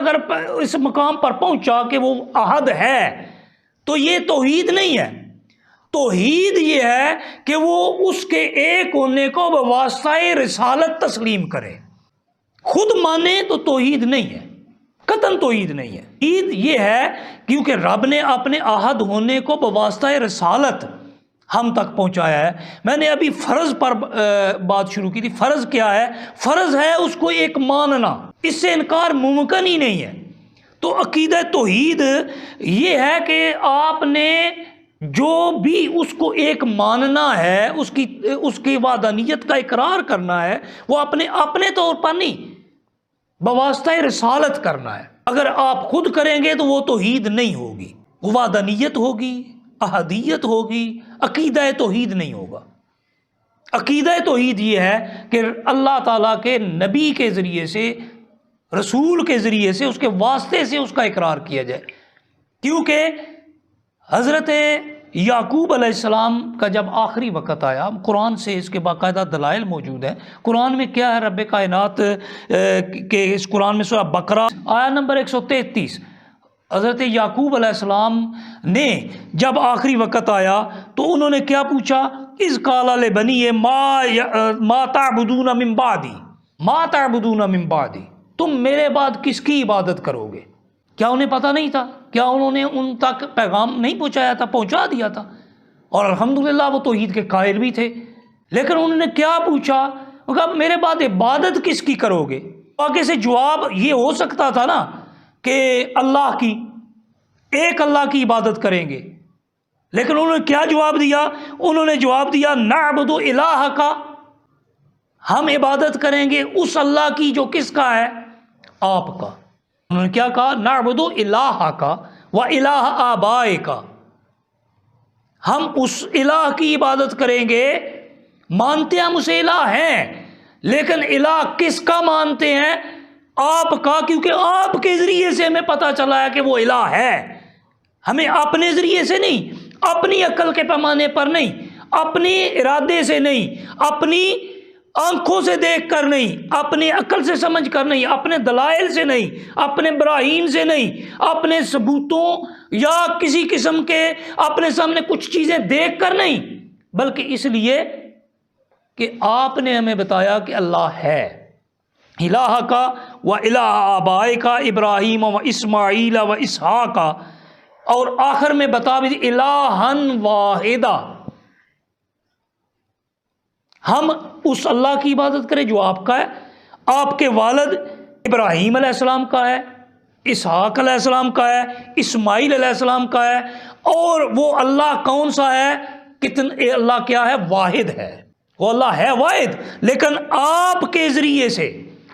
اگر اس مقام پر پہنچا کہ وہ احد ہے تو یہ توحید نہیں ہے. توحید یہ ہے کہ وہ اس کے ایک ہونے کو بواسطہ رسالت تسلیم کرے. خود مانے تو توحید نہیں ہے، قطعاً توحید نہیں ہے. توحید یہ ہے کیونکہ رب نے اپنے احد ہونے کو بواسطہ رسالت ہم تک پہنچایا ہے. میں نے ابھی فرض پر بات شروع کی تھی. فرض کیا ہے؟ فرض ہے اس کو ایک ماننا، اس سے انکار ممکن ہی نہیں ہے. تو عقیدہ توحید یہ ہے کہ آپ نے جو بھی اس کو ایک ماننا ہے، اس کی وحدانیت کا اقرار کرنا ہے، وہ اپنے طور پر نہیں، بواسطہ رسالت کرنا ہے. اگر آپ خود کریں گے تو وہ توحید نہیں ہوگی، وہ وحدانیت ہوگی، احدیت ہوگی، عقیدہ توحید نہیں ہوگا. عقیدہ توحید یہ ہے کہ اللہ تعالیٰ کے نبی کے ذریعے سے، رسول کے ذریعے سے، اس کے واسطے سے اس کا اقرار کیا جائے. کیونکہ حضرت یعقوب علیہ السلام کا جب آخری وقت آیا، قرآن سے اس کے باقاعدہ دلائل موجود ہیں. قرآن میں کیا ہے؟ رب کائنات کے اس قرآن میں سورہ بقرہ آیا نمبر 133، حضرت یعقوب علیہ السلام نے جب آخری وقت آیا تو انہوں نے کیا پوچھا؟ اذ قال لبنیہ ما تعبدون من بعدی، ما تعبدون من بعدی، تم میرے بعد کس کی عبادت کرو گے؟ کیا انہیں پتہ نہیں تھا؟ کیا انہوں نے ان تک پیغام نہیں پہنچایا تھا؟ پہنچا دیا تھا، اور الحمدللہ وہ توحید کے قائل بھی تھے. لیکن انہوں نے کیا پوچھا؟ وہ کہا میرے بعد عبادت کس کی کرو گے؟ آگے سے جواب یہ ہو سکتا تھا نا کہ اللہ کی، ایک اللہ کی عبادت کریں گے. لیکن انہوں نے کیا جواب دیا؟ انہوں نے جواب دیا نعبد الہ کا، ہم عبادت کریں گے اس اللہ کی جو کس کا ہے؟ آپ کا. انہوں نے کیا کہا؟ نعبد الہ کا و الہ آبائے کا، ہم اس الہ کی عبادت کریں گے. مانتے ہم اسے الہ ہیں، لیکن الہ کس کا مانتے ہیں؟ آپ کا، کیونکہ آپ کے ذریعے سے ہمیں پتہ چلا ہے کہ وہ الہ ہے. ہمیں اپنے ذریعے سے نہیں، اپنی عقل کے پیمانے پر نہیں، اپنے ارادے سے نہیں، اپنی آنکھوں سے دیکھ کر نہیں، اپنے عقل سے سمجھ کر نہیں، اپنے دلائل سے نہیں، اپنے براہین سے نہیں، اپنے ثبوتوں یا کسی قسم کے اپنے سامنے کچھ چیزیں دیکھ کر نہیں، بلکہ اس لیے کہ آپ نے ہمیں بتایا کہ اللہ ہے. الہ کا و الہ آبائے کا، ابراہیم و اسماعیل و اسحاق کا، اور آخر میں بتا بھی الہن واحدہ، ہم اس اللہ کی عبادت کریں جو آپ کا ہے، آپ کے والد ابراہیم علیہ السلام کا ہے، اسحاق علیہ السلام کا ہے، اسماعیل علیہ السلام کا ہے. اور وہ اللہ کون سا ہے؟ اللہ کیا ہے؟ واحد ہے. وہ اللہ ہے واحد، لیکن آپ کے ذریعے سے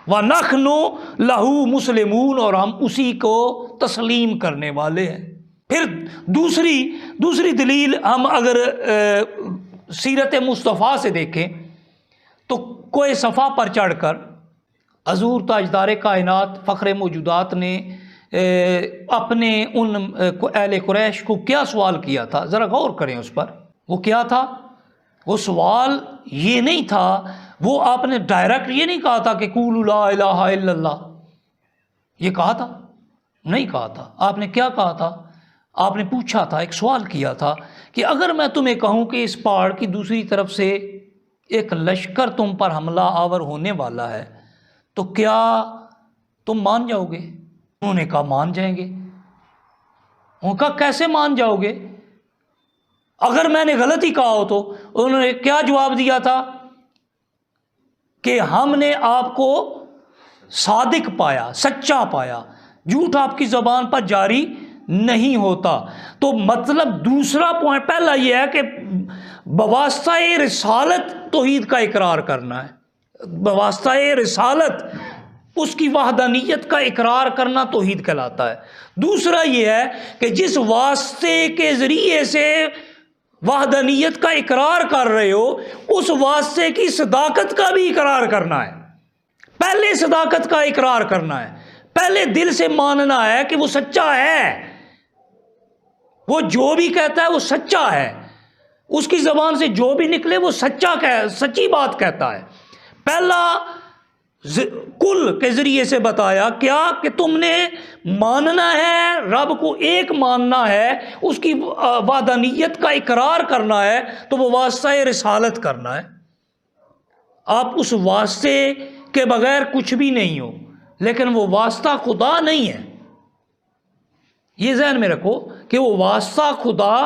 وَنَحْنُ لَهُ مُسْلِمُونَ، اور ہم اسی کو تسلیم کرنے والے ہیں. پھر دوسری دلیل ہم اگر سیرت مصطفیٰ سے دیکھیں تو کوہ صفا پر چڑھ کر حضور تاجدار کائنات فخر موجودات نے اپنے ان اہل قریش کو کیا سوال کیا تھا؟ ذرا غور کریں اس پر. وہ کیا تھا؟ وہ سوال یہ نہیں تھا، وہ آپ نے ڈائریکٹ یہ نہیں کہا تھا کہ قولوا لا الہ الا اللہ، یہ کہا تھا؟ نہیں کہا تھا. آپ نے کیا کہا تھا؟ آپ نے پوچھا تھا، ایک سوال کیا تھا کہ اگر میں تمہیں کہوں کہ اس پہاڑ کی دوسری طرف سے ایک لشکر تم پر حملہ آور ہونے والا ہے تو کیا تم مان جاؤ گے؟ انہوں نے کہا مان جائیں گے. انہوں نے کہا کیسے مان جاؤ گے؟ اگر میں نے غلط ہی کہا ہو تو؟ انہوں نے کیا جواب دیا تھا کہ ہم نے آپ کو صادق پایا، سچا پایا، جھوٹ آپ کی زبان پر جاری نہیں ہوتا. تو مطلب دوسرا پوائنٹ، پہلا یہ ہے کہ بواسطہ رسالت توحید کا اقرار کرنا ہے، بواسطہ رسالت اس کی وحدانیت کا اقرار کرنا توحید کہلاتا ہے. دوسرا یہ ہے کہ جس واسطے کے ذریعے سے وحدانیت کا اقرار کر رہے ہو، اس واسطے کی صداقت کا بھی اقرار کرنا ہے. پہلے صداقت کا اقرار کرنا ہے، پہلے دل سے ماننا ہے کہ وہ سچا ہے، وہ جو بھی کہتا ہے وہ سچا ہے، اس کی زبان سے جو بھی نکلے وہ سچی بات کہتا ہے. پہلا کل کے ذریعے سے بتایا کیا کہ تم نے ماننا ہے، رب کو ایک ماننا ہے، اس کی وحدانیت کا اقرار کرنا ہے، تو وہ واسطہ رسالت کرنا ہے۔ آپ اس واسطے کے بغیر کچھ بھی نہیں ہو، لیکن وہ واسطہ خدا نہیں ہے۔ یہ ذہن میں رکھو کہ وہ واسطہ خدا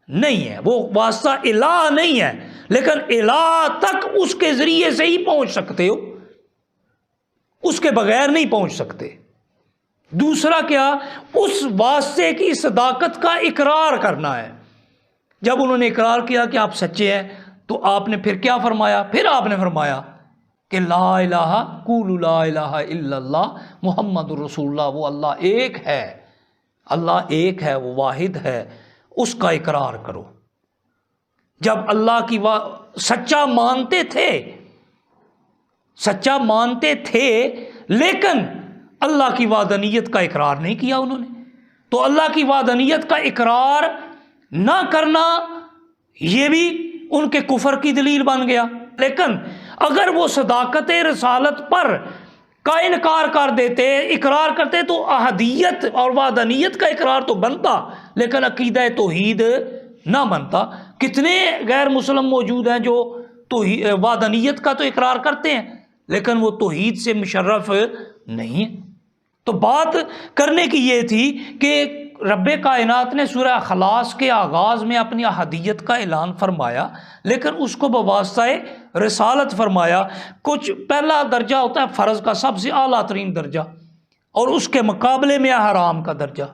نہیں ہے، وہ واسطہ الہ نہیں ہے، لیکن الہ تک اس کے ذریعے سے ہی پہنچ سکتے ہو، اس کے بغیر نہیں پہنچ سکتے۔ دوسرا کیا؟ اس واسطے کی صداقت کا اقرار کرنا ہے۔ جب انہوں نے اقرار کیا کہ آپ سچے ہیں، تو آپ نے پھر کیا فرمایا؟ پھر آپ نے فرمایا کہ لا الہ قولوا لا الہ الا اللہ محمد رسول اللہ، وہ اللہ ایک ہے، اللہ ایک ہے، وہ واحد ہے، اس کا اقرار کرو۔ جب اللہ کی سچا مانتے تھے لیکن اللہ کی وحدانیت کا اقرار نہیں کیا انہوں نے، تو اللہ کی وحدانیت کا اقرار نہ کرنا یہ بھی ان کے کفر کی دلیل بن گیا۔ لیکن اگر وہ صداقت رسالت پر کا انکار کر دیتے، اقرار کرتے، تو احدیت اور وحدانیت کا اقرار تو بنتا، لیکن عقیدہ توحید نہ بنتا۔ کتنے غیر مسلم موجود ہیں جو وحدانیت کا تو اقرار کرتے ہیں، لیکن وہ توحید سے مشرف نہیں ہے۔ تو بات کرنے کی یہ تھی کہ رب کائنات نے سورہ اخلاص کے آغاز میں اپنی احدیت کا اعلان فرمایا، لیکن اس کو بواسطہ رسالت فرمایا۔ کچھ پہلا درجہ ہوتا ہے فرض کا، سب سے اعلیٰ ترین درجہ، اور اس کے مقابلے میں حرام کا درجہ۔